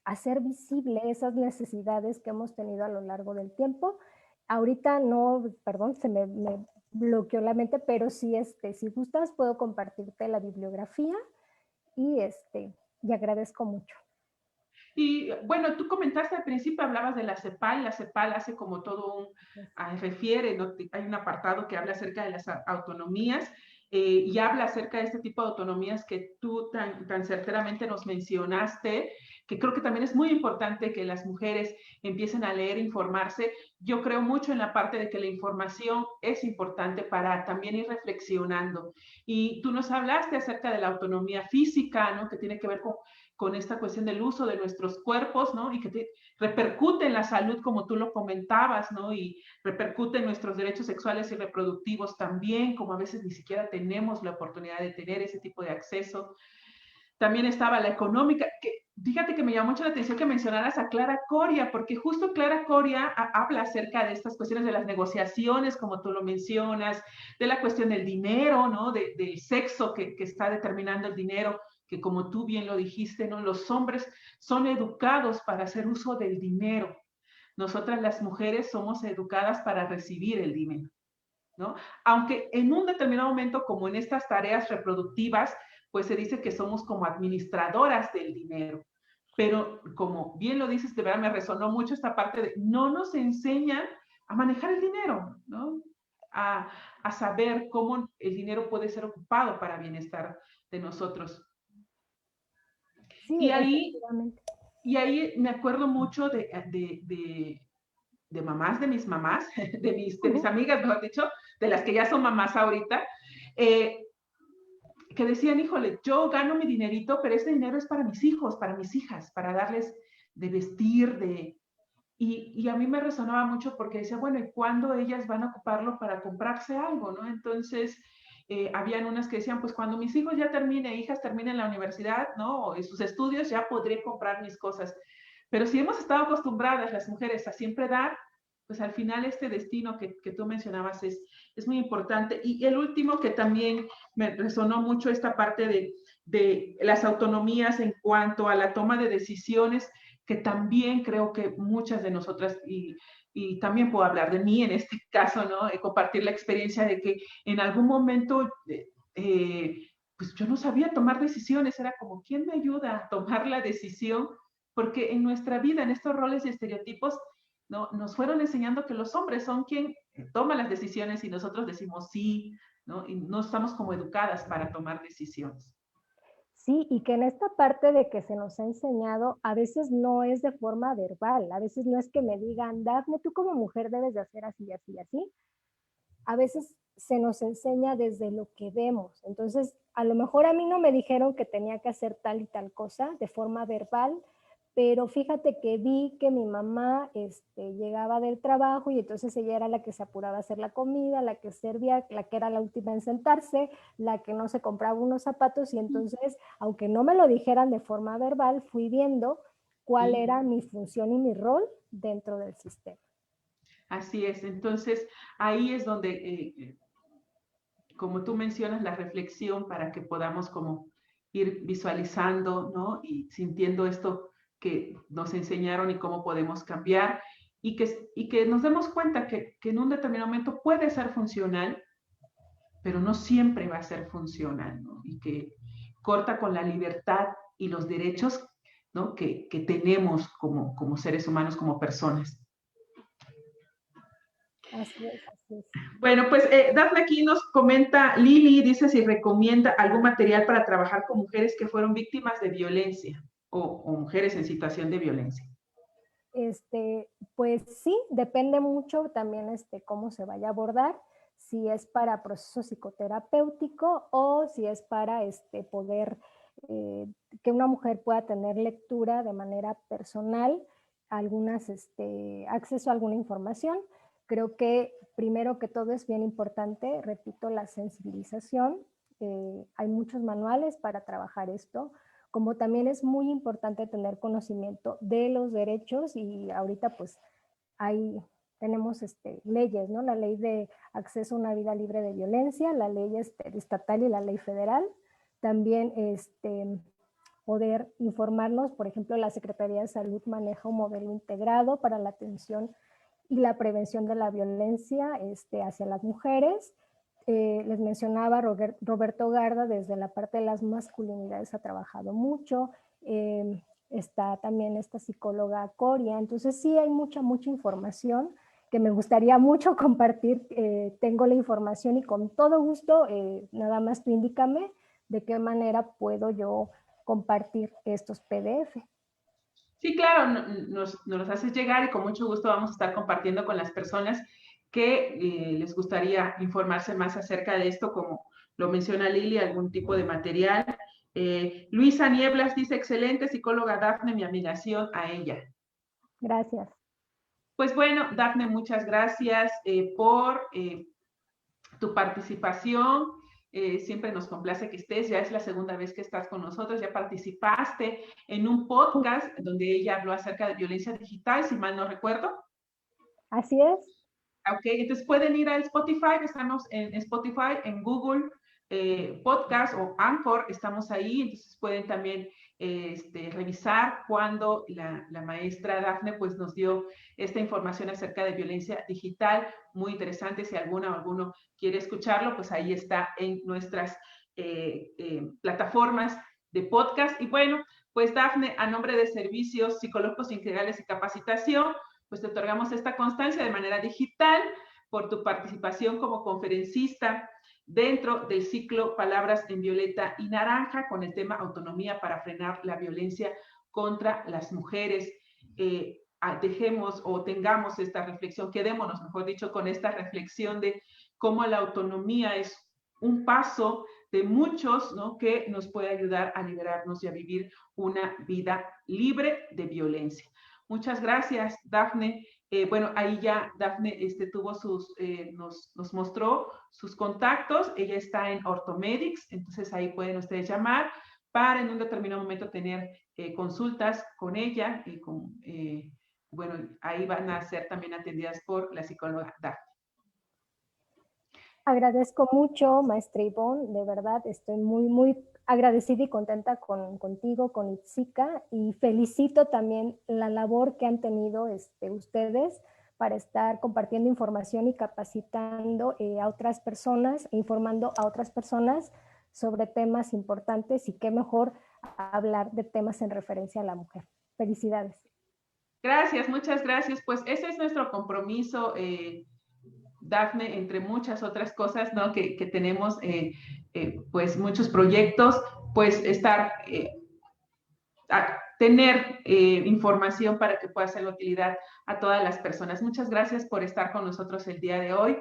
hacer visible esas necesidades que hemos tenido a lo largo del tiempo. Ahorita no, perdón, se me bloqueó la mente, pero sí, si gustas, puedo compartirte la bibliografía, y agradezco mucho. Y bueno, tú comentaste al principio, hablabas de la CEPAL hace como todo refiere, ¿no? Hay un apartado que habla acerca de las autonomías, y habla acerca de este tipo de autonomías que tú tan certeramente nos mencionaste, que creo que también es muy importante que las mujeres empiecen a leer, informarse. Yo creo mucho en la parte de que la información es importante para también ir reflexionando. Y tú nos hablaste acerca de la autonomía física, ¿no? Que tiene que ver con esta cuestión del uso de nuestros cuerpos, ¿no? Y que repercute en la salud, como tú lo comentabas, ¿no? Y repercute en nuestros derechos sexuales y reproductivos también, como a veces ni siquiera tenemos la oportunidad de tener ese tipo de acceso. También estaba la económica, que fíjate que me llamó mucho la atención que mencionaras a Clara Coria, porque justo Clara Coria habla acerca de estas cuestiones de las negociaciones, como tú lo mencionas, de la cuestión del dinero, ¿no? Del sexo que está determinando el dinero, que como tú bien lo dijiste, ¿no? Los hombres son educados para hacer uso del dinero. Nosotras las mujeres somos educadas para recibir el dinero, ¿no? Aunque en un determinado momento, como en estas tareas reproductivas, pues se dice que somos como administradoras del dinero. Pero como bien lo dices, de verdad me resonó mucho esta parte de no nos enseñan a manejar el dinero, ¿no? A saber cómo el dinero puede ser ocupado para bienestar de nosotros. Sí, Y efectivamente. ahí me acuerdo mucho de mamás de mis mamás, de mis amigas, mejor dicho, de las que ya son mamás ahorita, que decían, híjole, yo gano mi dinerito, pero ese dinero es para mis hijos, para mis hijas, para darles de vestir, y a mí me resonaba mucho porque decía, bueno, ¿y cuándo ellas van a ocuparlo para comprarse algo, no? Entonces, habían unas que decían, pues cuando mis hijos ya terminen, hijas terminen la universidad, ¿no? O sus estudios, ya podré comprar mis cosas. Pero si hemos estado acostumbradas las mujeres a siempre dar, pues al final este destino que tú mencionabas es muy importante. Y el último que también me resonó mucho esta parte de las autonomías en cuanto a la toma de decisiones, que también creo que muchas de nosotras, y también puedo hablar de mí en este caso, ¿no? Compartir la experiencia de que en algún momento, pues yo no sabía tomar decisiones, era como, ¿quién me ayuda a tomar la decisión? Porque en nuestra vida, en estos roles y estereotipos, ¿no? Nos fueron enseñando que los hombres son quien toma las decisiones y nosotros decimos sí, ¿no? Y no estamos como educadas para tomar decisiones. Sí, y que en esta parte de que se nos ha enseñado, a veces no es de forma verbal, a veces no es que me digan, Dafne, tú como mujer debes de hacer así, así, así. A veces se nos enseña desde lo que vemos. Entonces, a lo mejor a mí no me dijeron que tenía que hacer tal y tal cosa de forma verbal, pero fíjate que vi que mi mamá llegaba del trabajo y entonces ella era la que se apuraba a hacer la comida, la que servía, la que era la última en sentarse, la que no se compraba unos zapatos y entonces, aunque no me lo dijeran de forma verbal, fui viendo cuál Sí. era mi función y mi rol dentro del sistema. Así es. Entonces, ahí es donde, como tú mencionas, la reflexión para que podamos como ir visualizando, ¿no? Y sintiendo esto que nos enseñaron y cómo podemos cambiar y que nos demos cuenta que en un determinado momento puede ser funcional, pero no siempre va a ser funcional, ¿no? Y que corta con la libertad y los derechos, ¿no? que tenemos como seres humanos, como personas. Así es, así es. Bueno, pues Dafne aquí nos comenta, Lili dice si recomienda algún material para trabajar con mujeres que fueron víctimas de violencia o mujeres en situación de violencia. Pues sí, depende mucho también cómo se vaya a abordar, si es para proceso psicoterapéutico o si es para poder que una mujer pueda tener lectura de manera personal, acceso a alguna información. Creo que primero que todo es bien importante, repito, la sensibilización. Hay muchos manuales para trabajar esto, como también es muy importante tener conocimiento de los derechos y ahorita pues tenemos leyes, ¿no? La ley de acceso a una vida libre de violencia, la ley estatal y la ley federal. También poder informarnos, por ejemplo, la Secretaría de Salud maneja un modelo integrado para la atención y la prevención de la violencia hacia las mujeres. Les mencionaba Roberto Garda, desde la parte de las masculinidades ha trabajado mucho. Está también esta psicóloga Coria. Entonces sí hay mucha información que me gustaría mucho compartir. Tengo la información y con todo gusto, nada más tú indícame de qué manera puedo yo compartir estos PDF. Sí, claro, nos los haces llegar y con mucho gusto vamos a estar compartiendo con las personas que les gustaría informarse más acerca de esto, como lo menciona Lili, algún tipo de material. Luisa Nieblas dice, excelente psicóloga Dafne, mi admiración a ella. Gracias. Pues bueno, Dafne, muchas gracias por tu participación. Siempre nos complace que estés, ya es la segunda vez que estás con nosotros, ya participaste en un podcast donde ella habló acerca de violencia digital, si mal no recuerdo. Así es. Ok, entonces pueden ir a Spotify, estamos en Spotify, en Google Podcast o Anchor, estamos ahí, entonces pueden también revisar cuando la maestra Dafne pues nos dio esta información acerca de violencia digital, muy interesante, si alguna o alguno quiere escucharlo, pues ahí está en nuestras plataformas de podcast. Y bueno, pues Dafne, a nombre de Servicios Psicológicos Integrales y Capacitación, pues te otorgamos esta constancia de manera digital por tu participación como conferencista dentro del ciclo Palabras en Violeta y Naranja con el tema Autonomía para frenar la violencia contra las mujeres. Dejemos o tengamos esta reflexión, quedémonos, mejor dicho, con esta reflexión de cómo la autonomía es un paso de muchos, ¿no?, que nos puede ayudar a liberarnos y a vivir una vida libre de violencia. Muchas gracias, Dafne. Bueno, ahí ya Dafne tuvo nos mostró sus contactos. Ella está en Orthomedics, entonces ahí pueden ustedes llamar para en un determinado momento tener consultas con ella. Bueno, ahí van a ser también atendidas por la psicóloga Dafne. Agradezco mucho, maestra Ivonne, de verdad estoy muy agradecida y contenta contigo, con Itzica, y felicito también la labor que han tenido ustedes para estar compartiendo información y capacitando a otras personas, informando a otras personas sobre temas importantes, y qué mejor hablar de temas en referencia a la mujer. Felicidades. Gracias, muchas gracias. Pues ese es nuestro compromiso, Dafne, entre muchas otras cosas, ¿no?, que tenemos, pues muchos proyectos, pues tener información para que pueda ser de utilidad a todas las personas. Muchas gracias por estar con nosotros el día de hoy.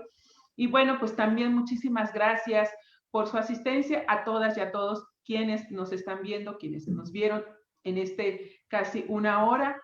Y bueno, pues también muchísimas gracias por su asistencia a todas y a todos quienes nos están viendo, quienes nos vieron en casi una hora.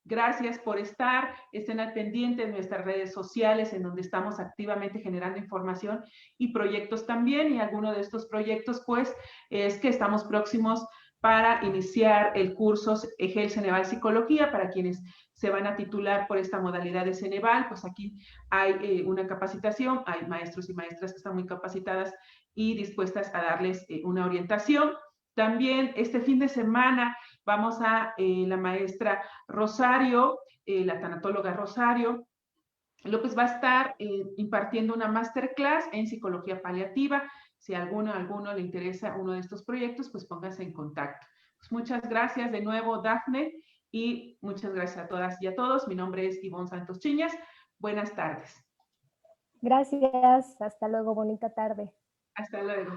Gracias por estar, estén al pendiente de nuestras redes sociales en donde estamos activamente generando información y proyectos también, y alguno de estos proyectos pues es que estamos próximos para iniciar el curso EGEL Ceneval Psicología para quienes se van a titular por esta modalidad de Ceneval. Pues aquí hay una capacitación, hay maestros y maestras que están muy capacitadas y dispuestas a darles una orientación. También este fin de semana vamos a la maestra Rosario, la tanatóloga Rosario López va a estar impartiendo una masterclass en psicología paliativa. Si a alguno le interesa uno de estos proyectos, pues pónganse en contacto. Pues muchas gracias de nuevo, Dafne, y muchas gracias a todas y a todos. Mi nombre es Ivonne Santos Chiñas. Buenas tardes. Gracias, hasta luego, bonita tarde. Hasta luego.